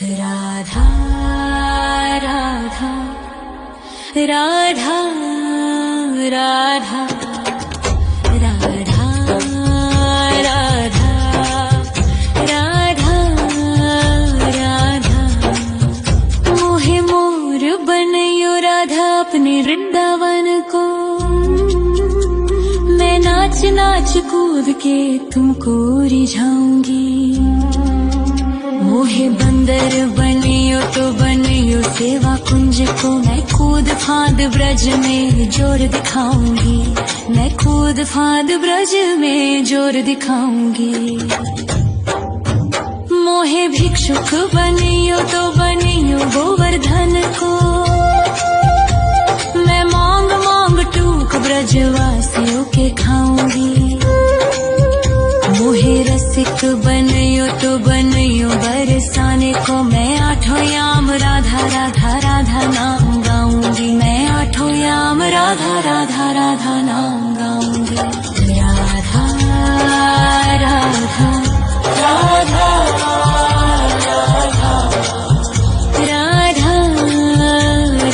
राधा राधा राधा राधा राधा राधा राधा राधा मोहे मोर बनयो राधा अपने वृंदावन को। मैं नाच नाच कूद के तुमको रिझाऊंगी। मोहे बंदर बनियो तो बनियो सेवा कुंज को। मैं कूद फांद ब्रज में जोर दिखाऊंगी। मैं कूद फांद ब्रज में जोर दिखाऊंगी। मोहे भिक्षुक बनियो तो बनियो गोवर्धन को। मैं मांग मांग टूक ब्रजवासियों के खाऊंगी। मोहे रसिक बनियो तो बनियो बरसाने को। मैं आठों याम राधा राधा राधा नाम गाऊंगी। मैं आठों याम राधा राधा राधा नाम गाऊंगी। राधा राधा राधा राधा राधा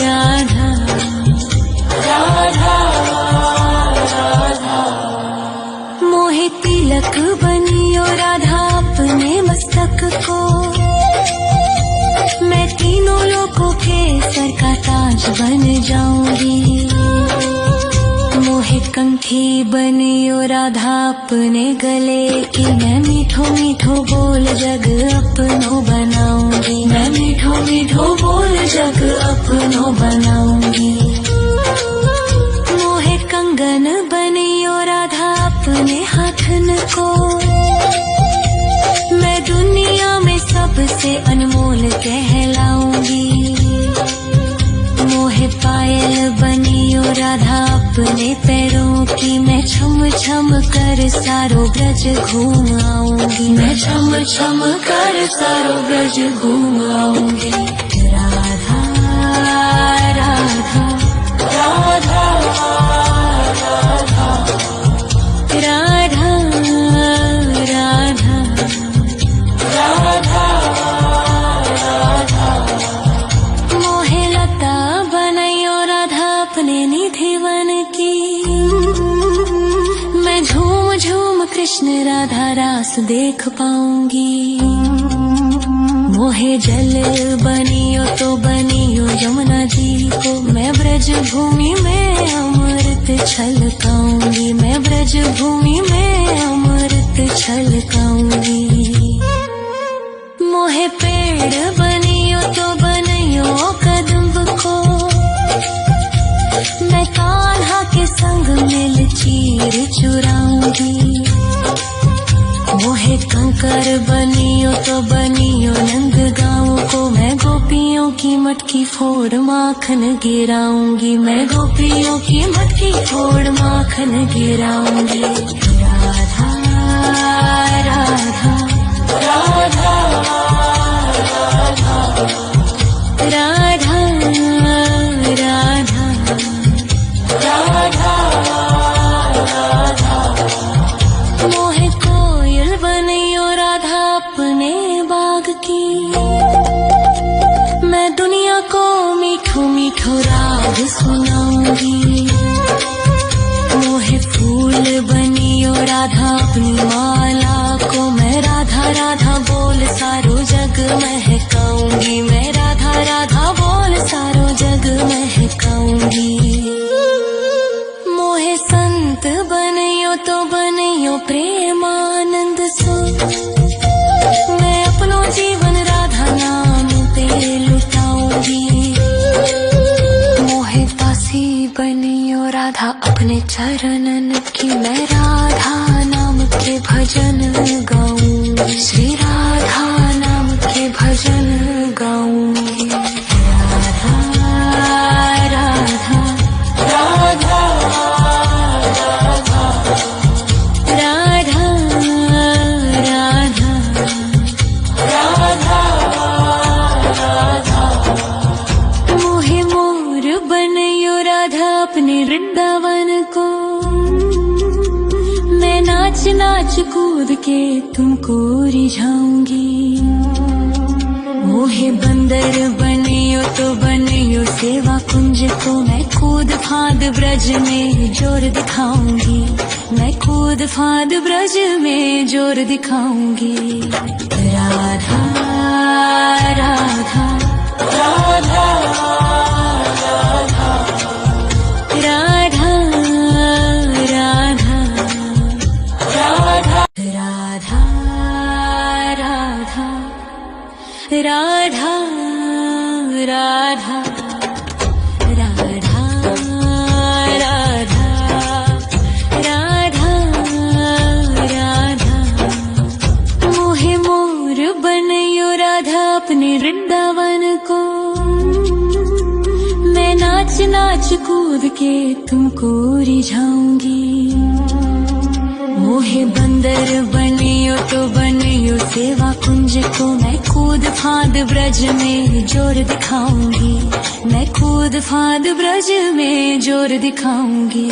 राधा राधा। मोहे तिलक बनियो राधा अपने मस्तक को। मैं तीनों लोगों के सर का ताज बन जाऊंगी। मोहे कंठी बनियो राधा अपने गले की। मैं मीठो मीठो बोल जग अपनो बनाऊंगी। मैं मीठो मीठो बोल जग अपनो बनाऊंगी। मोहे कंगन बनियो राधा अपने हाथन को। मैं दुनिया में सबसे अनमोल कहलाऊंगी। मोहे पायल बनियो राधा अपने पैरों की। मैं छम छम कर सारो ब्रज घूम आऊंगी। मैं छम छम कर सारो ब्रज घूम आऊंगी। राधा राधा राधा राधा राधा राधा राधा राधा। मोहे लता बनयो राधा अपने निधिवन की। मैं झूम झूम कृष्ण राधा रास देख पाऊंगी। मोहे जल बनियो तो बनियो यमुना जी को। मैं ब्रज भूमि में अमृत छलकाऊंगी। मैं ब्रज भूमि में अमृत छलकाऊंगी। मोहे पेड़ बनियो तो बनियो कदम्ब को। मैं कान्हा के संग मिल चीर चुराऊंगी। मोहे कंकर बनियो तो बनियो नंद गाँव को। मैं गोपियों की मटकी फोड़ माखन गिराऊंगी। मैं गोपियों की मटकी फोड़ माखन गिराऊंगी। राधा राधा राधा राधा राधा राधा राधा। मोहे कोयल बनियो राधा अपने बाग की। मैं दुनिया को मीठो मीठो राग सुनाऊंगी। मोहे फूल बनियो राधा अपनी माला को। मैं राधा राधा बोल सारो जग महकाऊंगी। मैं राधा राधा बोल सारो जग महकाऊंगी। मोहे संत बनियो तो बनियो प्रेमानंद सो। मैं अपनो जीवन राधा नाम पे लुटाऊंगी। मोहे दासी बनियो राधा अपने चरणन की। मैं राधा नाम के भजन गाऊंगी। श्री राधा नाम के भजन गाऊंगी। राधा राधा राधा राधा राधा राधा राधा। मोहे मोर बनयो राधा अपने वृंदावन को। मैं नाच नाच कूद के तुमको रिझाऊंगी। मोहे बंदर बनियो तो बनियो सेवा कुंज को मैं कूद फाद ब्रज में जोर दिखाऊंगी, मैं कूद फाद ब्रज में जोर दिखाऊंगी। राधा राधा राधा राधा राधा राधा राधा राधा राधा राधा राधा राधा राधा मोहे मोर बनयो राधा अपने वृंदावन को, मैं नाच नाच कूद के तुमको रिझाऊंगी। मोहे बंदर बनियो तो बनियो सेवा कुंज को मैं कूद फाद ब्रज में जोर दिखाऊंगी, मैं कूद फाद ब्रज में जोर दिखाऊंगी।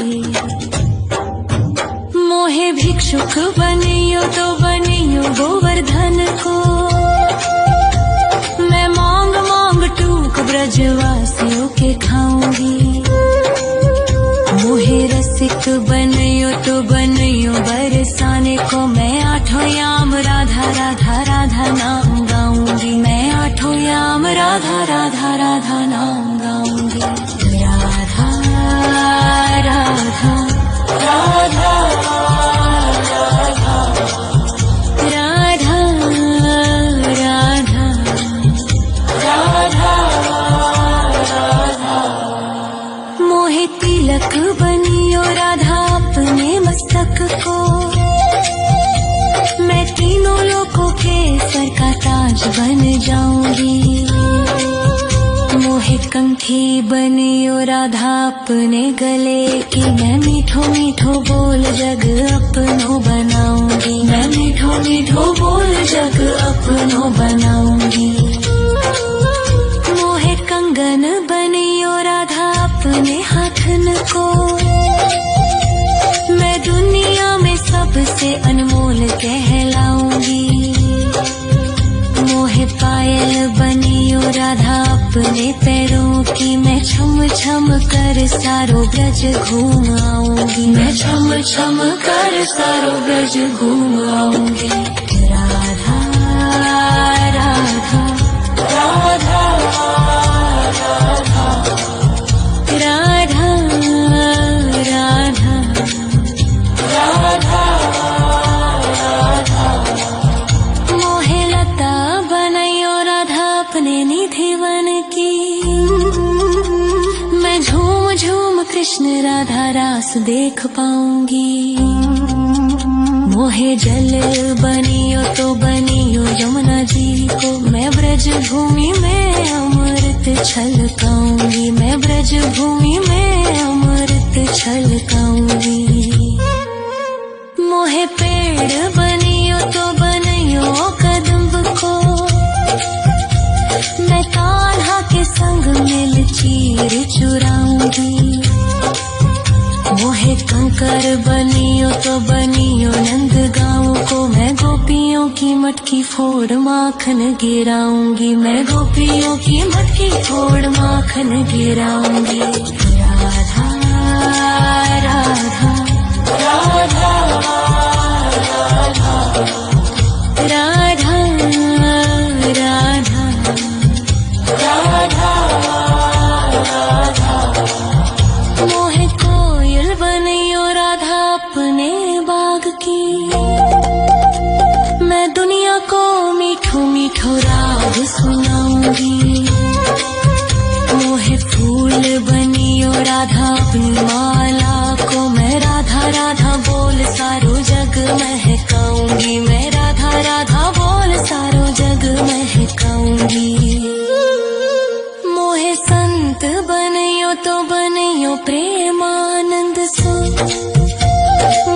मोहे भिक्षुक बनियो तो बनियो गोवर्धन को, मैं मांग मांग टूक ब्रजवासियों के खाऊंगी। मोहे रसिक बनियो तो बनियो बरसाने को, मैं आठों याम राधा राधा राधा नाम गाऊंगी, मैं आठों याम राधा राधा राधा नाम गाऊंगी। राधा राधा राधा राधा राधा राधा राधा मोहे तिलक बनियो राधा अपने मस्तक को, मैं तीनों लोगों के सर का ताज बन जाऊंगी। मोहे कंठी बनियो राधा अपने गले की, मैं मीठो मीठो बोल जग अपनो बनाऊंगी, मैं मीठो मीठो बोल जग अपनो बनाऊंगी। मोहे कंगन बनियो राधा अपने हाथन को, मैं दुनिया में सबसे अनमोल कहलाऊंगी। मोहे पायल बनियो राधा अपने पैरों की, मैं छम छम कर सारो ब्रज घूम आऊंगी, मैं छम छम कर सारो ब्रज घूम आऊंगी। राधा राधा राधा राधा राधा राधा राधा मोहे लता बनयो राधा अपने निधि वन की, मैं झूम झूम कृष्ण राधा रास देख पाऊंगी। मोहे जल बनियो तो बनियो यमुना जी को, मैं ब्रज भूमि में अमृत छलकाऊंगी, मैं ब्रज भूमि में अमृत छलकाऊंगी। मोहे पेड़ बनियो तो बनियो कदम्ब को, मैं कान्हा के संग मिल चीर चुराऊंगी। मोहे कंकर बनियो तो बनियो नंद गाँव को, मैं गोपियों की मटकी फोड़ माखन गिराऊंगी, मैं गोपियों की मटकी फोड़ माखन गिराऊंगी। राधा राधा राधा राधा राधा राधा राधा मोहे कोयल बनियो राधा अपने बाग की, मैं दुनिया को मीठो मीठो राग सुनाऊंगी। मोहे फूल बनियो राधा अपनी माला को, मैं राधा राधा बोल सारो जग महकाऊंगी, मैं राधा राधा बोल सारो जग महकाऊंगी। मोहे संत बनियो तो बनियो प्रेमानंद सो,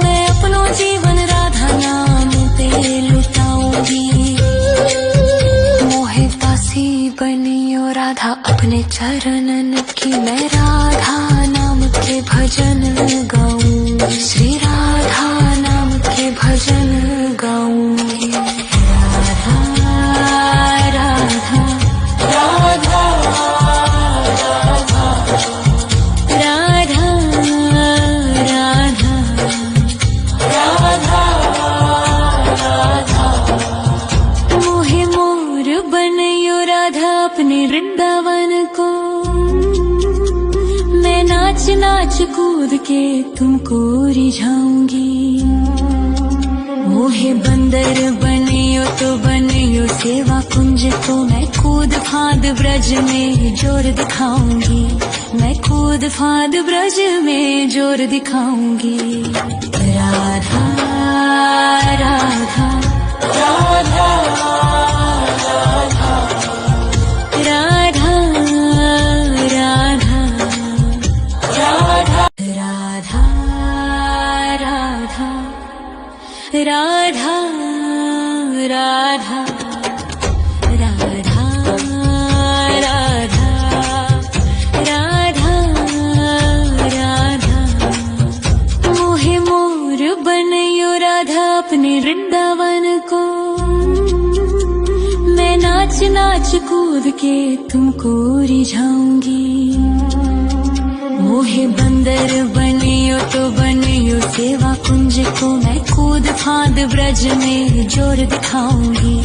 मैं अपनो जीवन राधा नाम पे लुटाऊंगी। मोहे दासी बनियो राधा अपने चरणन की, मैं राधा नाम के भजन गाऊं, श्री राधा नाम के भजन गाऊं। राधा राधा अपने वृंदावन को। मैं नाच नाच कूद के तुमको रिझाऊंगी। मोहे बंदर बनियो तो बनियो सेवा कुंज को। मैं कूद फांद ब्रज में जोर दिखाऊंगी। मैं कूद फांद ब्रज में जोर दिखाऊंगी। राधा राधा राधा राधा राधा राधा राधा राधा राधा राधा राधा राधा राधा। मोहे मोर बनयो राधा अपने वृंदावन को। मैं नाच नाच कूद के तुमको रिझाऊंगी। मोहे बंदर बनियो तो बनियो सेवा कुंज को। मैं कूद फांद ब्रज में जोर दिखाऊंगी।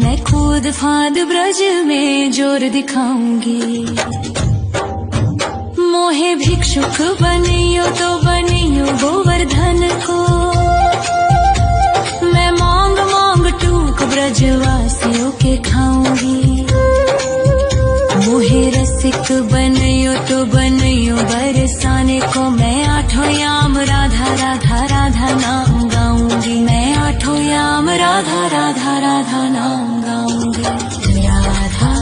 मैं कूद फांद ब्रज में जोर दिखाऊंगी। मोहे भिक्षुक बनियो तो बनियो गोवर्धन को। मैं मांग मांग टूक ब्रजवासियों के खाऊंगी। मोहे रसिक बनियो तो बनियो बरसाने को। मैं आठों याम राधा राधा राधा नाम गाऊंगी। मैं आठों याम राधा राधा राधा नाम गाऊंगी। राधा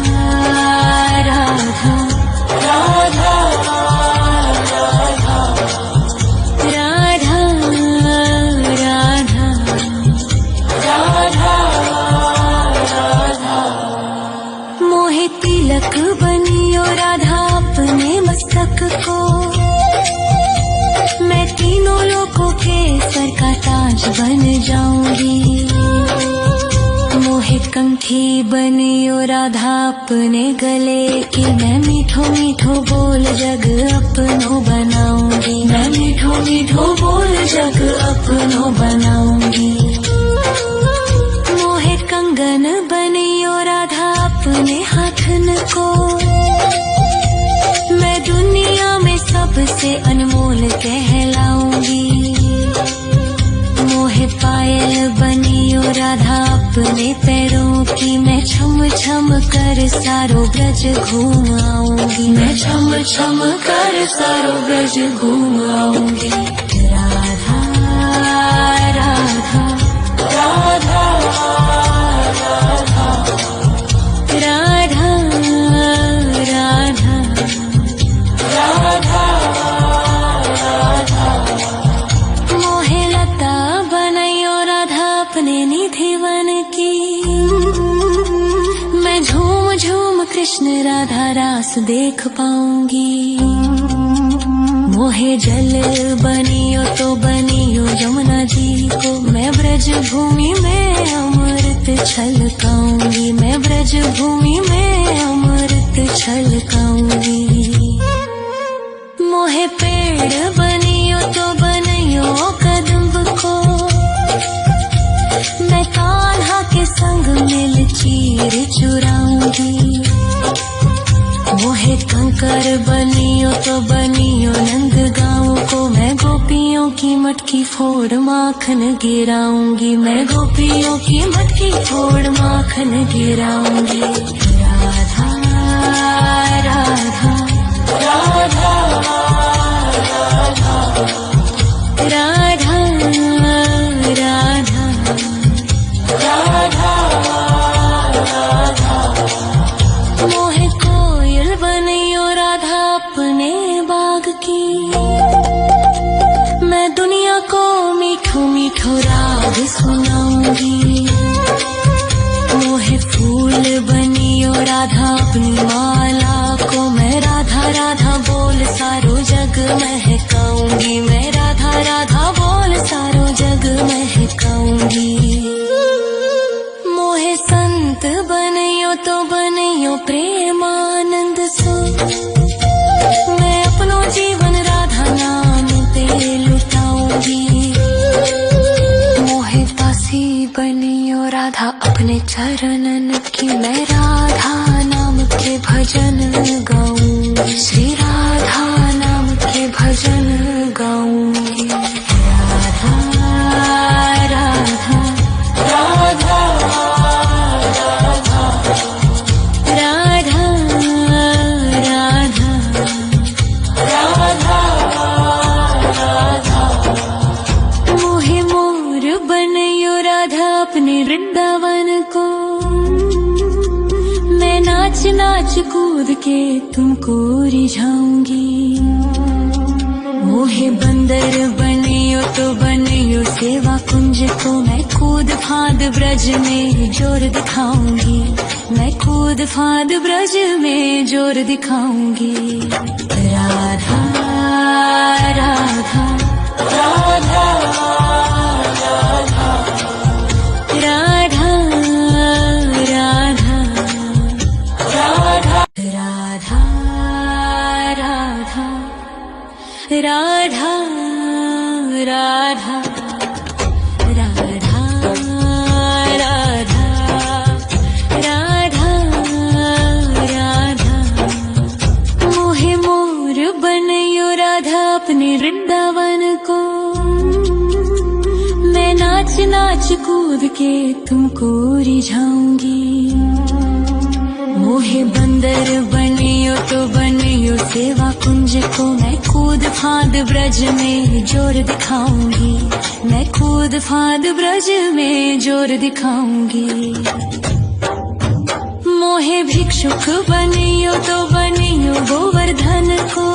राधा राधा राधा राधा राधा राधा। मोहे तिलक बनियो राधा अपने मस्तक को। मैं तीनों लोगों के सर का ताज बन जाऊंगी। मोहे कंठी बनियो राधा अपने गले की। मैं मीठो मीठो बोल जग अपनो बनाऊंगी। मैं मीठो मीठो बोल जग अपनो बनाऊंगी। मोहे कंगन बनियो राधा अपने हाथन को। मैं दुनिया में सबसे अनमोल कहलाऊंगी। मोहे पायल बनियो राधा अपने पैरों की। मैं छम छम कर सारो ब्रज घूम आऊंगी। मैं छम छम कर सारो ब्रज घूम आऊंगी। राधा राधा राधा राधा राधा राधा राधा। मोहे लता बनयो राधा अपने निधिवन की। मैं झूम झूम कृष्ण राधा रास देख पाऊंगी। मोहे जल बनियो तो बनियो यमुना जी को। मैं ब्रज भूमि में अमृत छलकाऊंगी। मैं ब्रज भूमि में अमृत छलकाऊंगी। मोहे पेड़ बनियो तो बनियो कदम्ब को। मैं कान्हा के संग मिल चीर चुराऊंगी। मोहे कंकर बनियो तो बनियो नंद गाँव को। मैं गोपियों की मटकी फोड़ माखन गिराऊंगी। मैं गोपियों की मटकी फोड़ माखन गिराऊंगी। राधा राधा राधा राधा राधा राधा राधा। मोहे कोयल बनियो राधा अपने बाग की। मैं दुनिया को मीठो मीठो राग सुनाऊंगी। मोहे फूल बनियो राधा अपनी माला को। मैं राधा राधा बोल सारो जग महकाऊंगी। मैं राधा राधा बोल सारो जग महकाऊंगी। मोहे संत बनियो तो बनियो प्रेमानंद सो। मैं अपनो जीवन राधा नाम पे लुटाऊंगी। मोहे दासी बनियो राधा अपने चरणन की। मैं राधा नाम के नाच नाच कूद के तुमको रिझाऊंगी। मोहे बंदर बनियो तो बनियो सेवा कुंज को मैं कूद फांद ब्रज में जोर दिखाऊंगी। मैं कूद फांद ब्रज में जोर दिखाऊंगी। राधा राधा राधा राधा राधा राधा राधा राधा राधा राधा राधा राधा राधा राधा मोहे मोर बनयो राधा अपने वृंदावन को। मैं नाच नाच कूद के तुमको रिझाऊंगी। मोहे बंदर बनियो तो बनियो सेवा कुंज को मैं कूद फांद ब्रज में जोर दिखाऊंगी। मैं कूद फांद ब्रज में जोर दिखाऊंगी। मोहे भिक्षुक बनियो तो बनियो गोवर्धन को।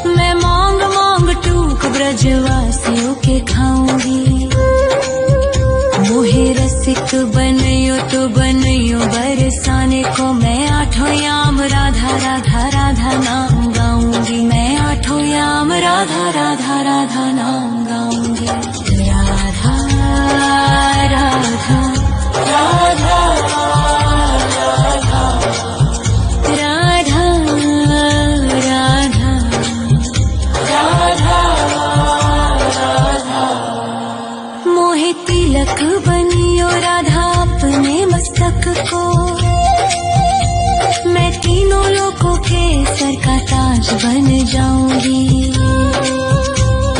मैं मांग मांग टूक ब्रजवासियों के खाऊंगी। मोहे रसिक बनियो तो बनियो बरसाने को मैं आठों याम राधा राधा राधा नाम गाऊंगी। मैं आठों याम राधा राधा राधा नाम गाऊंगी। राधा राधा राधा राधा राधा राधा राधा मोहे तिलक बनियो राधा अपने मस्तक को। मैं तीनों लोगों के सर का ताज बन जाऊंगी।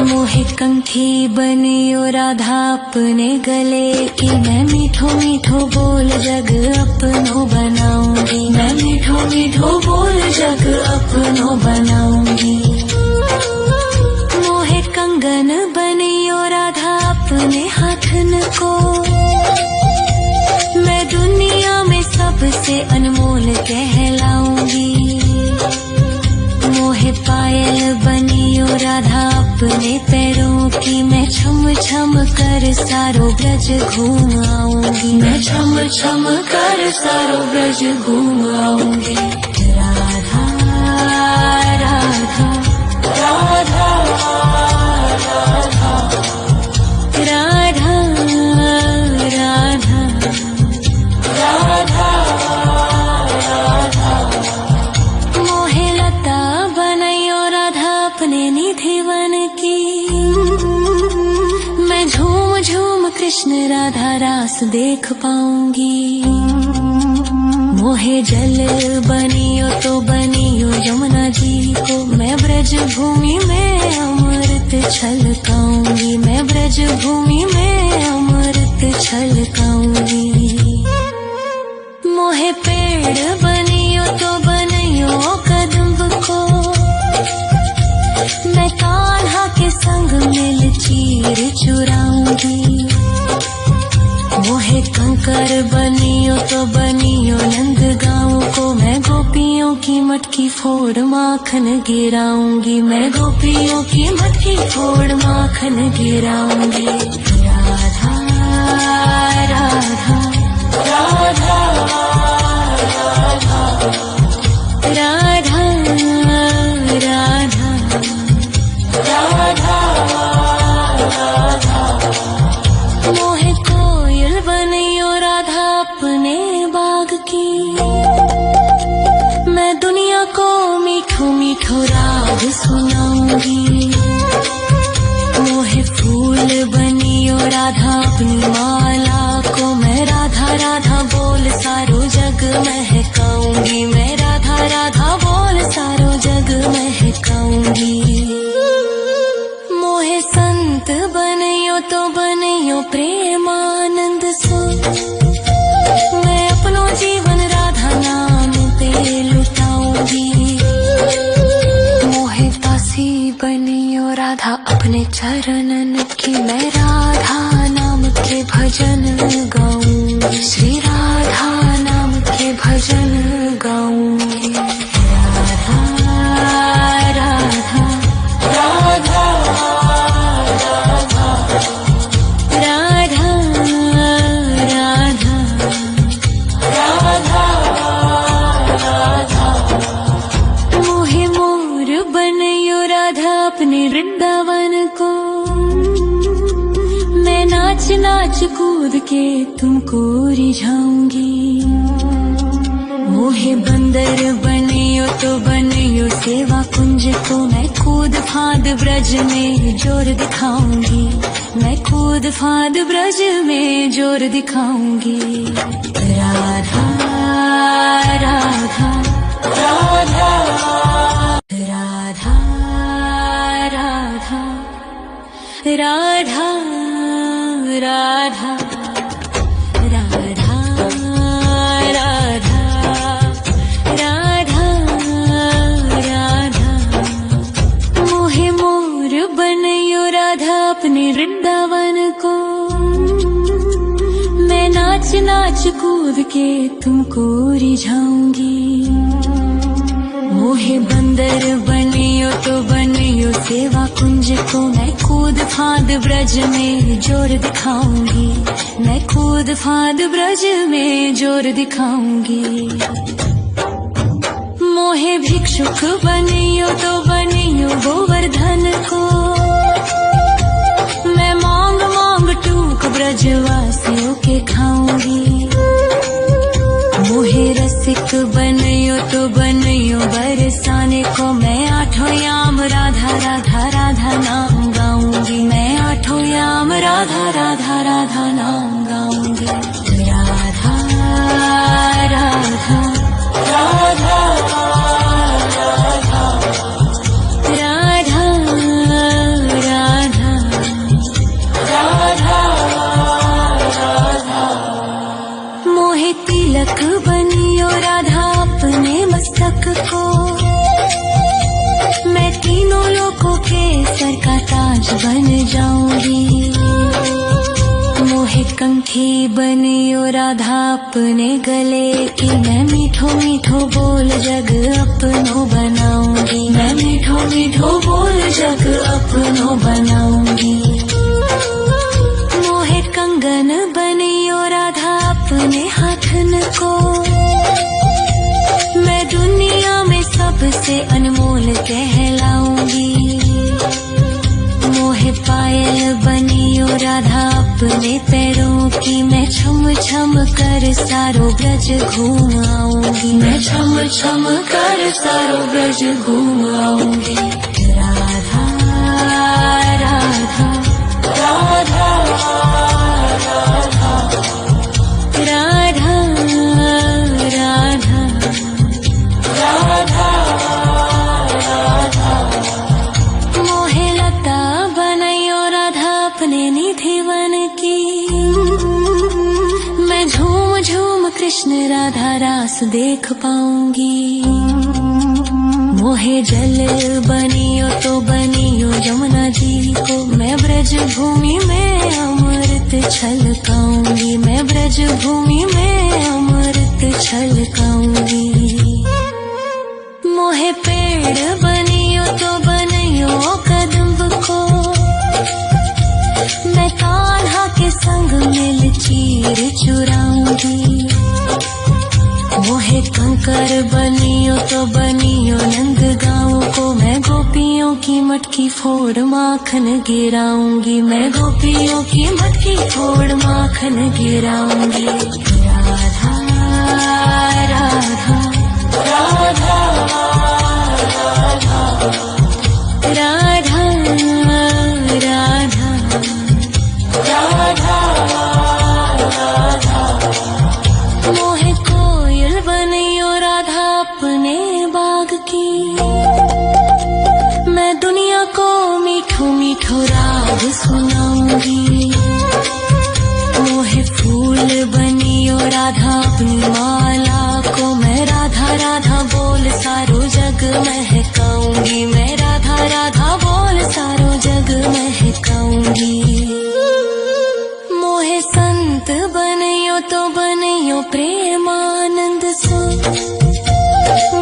मोहे कंठी बनियो राधा अपने गले की। मैं मीठो मीठो बोल जग अपनो बनाऊंगी। मैं मीठो मीठो बोल जग अपनो बनाऊंगी। मोहे कंगन बनियो राधा अपने हाथन को। मैं दुनिया में सबसे अनमोल कहलाऊंगी। मोहे पायल बनियो राधा अपने पैरों की। मैं छम छम कर सारो ब्रज घूम आऊंगी। मैं छम छम कर सारो ब्रज घूम आऊंगी। राधा राधा राधा राधा राधा राधा राधा राधा मोहे लता बनयो राधा अपने निधि वन की। मैं झूम झूम कृष्ण राधा रास देख पाऊंगी। मोहे जल बनियो तो बनियो यमुना जी को। मैं ब्रज भूमि में अमृत छलकाऊंगी। मैं ब्रज भूमि में अमृत छलकाऊंगी। मोहे पेड़ बनियो तो बनियो कदम्ब को। मैं कान्हा के संग मिल चीर चुराऊंगी। मोहे कंकर बनियो तो बनियो नंद गाँव को। मैं गोपियों की मटकी फोड़ माखन गिराऊंगी। मैं गोपियों की मटकी फोड़ माखन गिराऊंगी। राधा राधा राधा राधा राधा राधा राधा मोहे कोयल बनियो राधा अपने बाग की। मैं दुनिया को मीठो मीठो राग सुनाऊंगी। मोहे फूल बनियो राधा अपनी माला को। मैं राधा राधा बोल सारो जग महकाऊंगी। मैं राधा राधा बोल सारो जग महकाऊंगी। मोहे संत बनियो तो बनियो प्रेमानंद सो। मैं अपनो जीवन राधा नाम पे लुटाऊंगी। मोहे दासी बनियो राधा अपने चरणन की। मैं राधा नाम के भजन गाऊंगी। श्री राधा नाम के भजन भजन गाऊंगी। राधा राधा राधा राधा राधा राधा राधा मोहे मोर बनयो राधा अपने वृंदावन को। मैं नाच नाच कूद के तुमको रिझाऊंगी। मोहे बंदर बनियो तो बनियो सेवा कुंज को। मैं कूद फांद ब्रज में जोर दिखाऊंगी। मैं कूद फांद ब्रज में जोर दिखाऊंगी। राधा राधा राधा राधा राधा राधा राधा राधा राधा राधा राधा मोहे मोर बनयो राधा अपने वृंदावन को। मैं नाच नाच कूद के तुमको रिझाऊंगी। मोहे बंदर बनियो तो बनियो सेवा कुंज को। मैं कूद फांद ब्रज में जोर दिखाऊंगी। मैं कूद फांद ब्रज में जोर दिखाऊंगी। मोहे भिक्षुक बनियो तो बनियो गोवर्धन को। मैं मांग मांग टूक ब्रजवासियों के खाऊंगी। मोहे रसिक बनियो तो बनियो बरसाने को। मैं आठों याम राधा राधा राधा नाम गाऊंगी। मैं आठों याम राधा राधा राधा नाम गाऊंगी। राधा राधा राधा राधा राधा राधा राधा मोहे तिलक बनियो राधा अपने मस्तक को। मैं तीनों लोगों के सर का ताज बन जाऊंगी। मोहे कंठी बनियो राधा अपने गले की। मैं मीठो मीठो बोल जग अपनो बनाऊंगी। मैं मीठो मीठो बोल जग अपनो बनाऊंगी। मोहे कंगन बनियो राधा अपने हाथन को। मैं दुनिया में सबसे अनमोल कहलाऊंगी। मोहे पायल बनियो राधा अपने पैरों की। मैं छम छम कर सारो ब्रज घूम आऊंगी। मैं छम छम कर सारो ब्रज घूम आऊंगी। राधा राधा राधा राधा राधा राधा राधा राधा मोहे लता बनयो राधा अपने निधि वन की। मैं झूम झूम कृष्ण राधा रास देख पाऊंगी। मोहे जल बनियो तो बनियो यमुना जी को। मैं ब्रज भूमि में अमृत छलकाऊंगी। मैं ब्रज भूमि में अमृत छलकाऊंगी। मोहे पेड़ बनियो तो बनियो कदम्ब को। मैं कान्हा के संग मिल चीर चुराऊंगी। मोहे कंकर बनियो तो बनियो नंद गाँव को। मैं गोपियों की मटकी फोड़ माखन गिराऊंगी। मैं गोपियों की मटकी फोड़ माखन गिराऊंगी। राधा राधा राधा राधा राधा राधा राधा मोहे कोयल बनियो राधा अपने बाग की। मैं दुनिया को मीठो मीठो राग सुनाऊंगी। मोहे फूल बनियो राधा अपनी माला को। मैं राधा राधा बोल सारो जग महकाऊंगी। मैं राधा राधा बोल सारो जग महकाऊंगी। मोहे संत बनियो तो बनियो प्रेमानंद सो।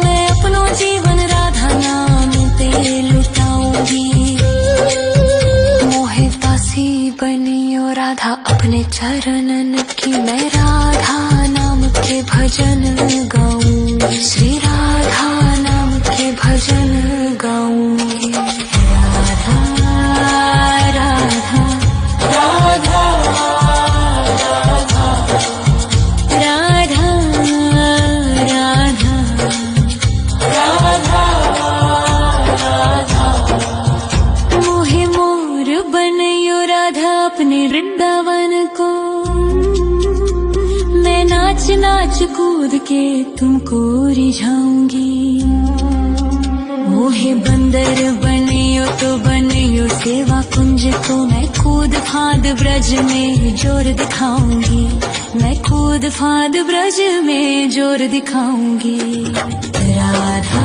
मैं अपनो जीवन राधा नाम पे लुटाऊंगी। मोहे दासी बनियो राधा अपने चरणन की, मैं राधा नाम के भजन गाऊं, श्री राधा नाम के भजन गाऊंगी। राधा राधा राधा राधा राधा राधा राधा। मोहे मोर बनयो राधा अपने वृंदावन को, मैं नाच नाच कूद के तुमको रिझाऊंगी। मोहे बंदर बनियो तो बनियो सेवा कुंज को, मैं कूद फांद ब्रज में जोर दिखाऊंगी, मैं कूद फांद ब्रज में जोर दिखाऊंगी। राधा